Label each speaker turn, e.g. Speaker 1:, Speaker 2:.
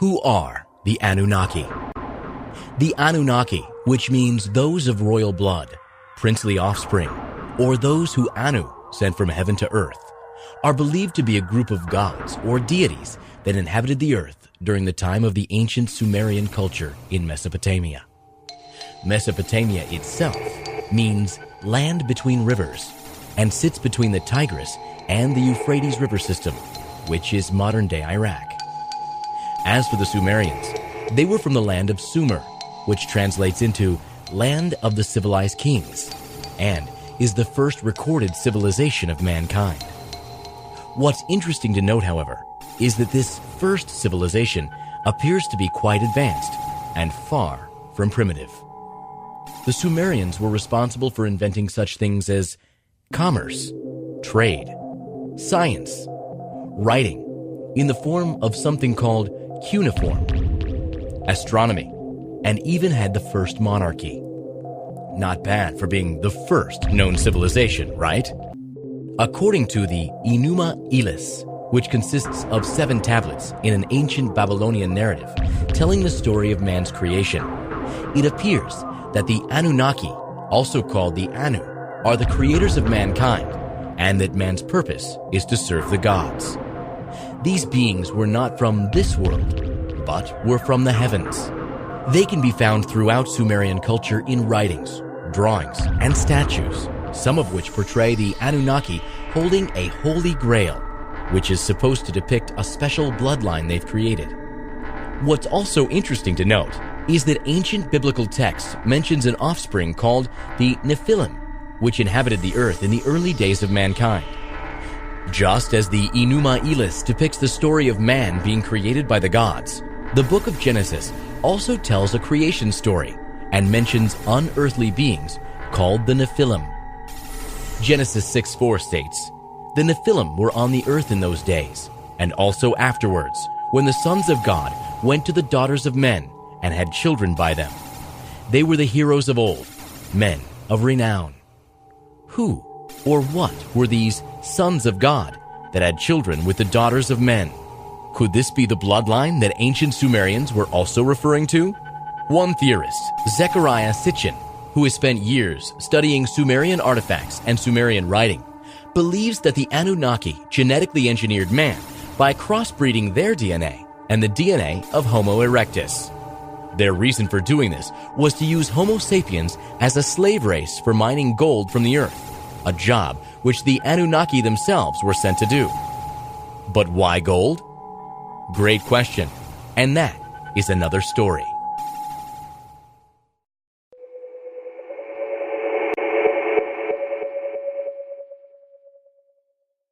Speaker 1: Who are the Anunnaki? The Anunnaki, which means those of royal blood, princely offspring, or those who Anu sent from heaven to earth, are believed to be a group of gods or deities that inhabited the earth during the time of the ancient Sumerian culture in Mesopotamia. Mesopotamia itself means land between rivers and sits between the Tigris and the Euphrates river system, which is modern-day Iraq. As for the Sumerians, they were from the land of Sumer, which translates into land of the civilized kings, and is the first recorded civilization of mankind. What's interesting to note, however, is that this first civilization appears to be quite advanced and far from primitive. The Sumerians were responsible for inventing such things as commerce, trade, science, writing in the form of something called cuneiform, astronomy, and even had the first monarchy. Not bad for being the first known civilization, right? According to the Enuma Elish, which consists of 7 tablets in an ancient Babylonian narrative telling the story of man's creation, it appears that the Anunnaki, also called the Anu, are the creators of mankind, and that man's purpose is to serve the gods. These beings were not from this world, but were from the heavens. They can be found throughout Sumerian culture in writings, drawings, and statues, some of which portray the Anunnaki holding a holy grail, which is supposed to depict a special bloodline they've created. What's also interesting to note is that ancient biblical text mentions an offspring called the Nephilim, which inhabited the earth in the early days of mankind. Just as the Enuma Elish depicts the story of man being created by the gods, the book of Genesis also tells a creation story and mentions unearthly beings called the Nephilim. Genesis 6:4 states, "The Nephilim were on the earth in those days, and also afterwards, when the sons of God went to the daughters of men and had children by them. They were the heroes of old, men of renown." Who or what were these sons of God that had children with the daughters of men? Could this be the bloodline that ancient Sumerians were also referring to? One theorist, Zecharia Sitchin, who has spent years studying Sumerian artifacts and Sumerian writing, believes that the Anunnaki genetically engineered man by crossbreeding their DNA and the DNA of Homo erectus. Their reason for doing this was to use Homo sapiens as a slave race for mining gold from the earth, a job which the Anunnaki themselves were sent to do. But why gold? Great question, and that is another story.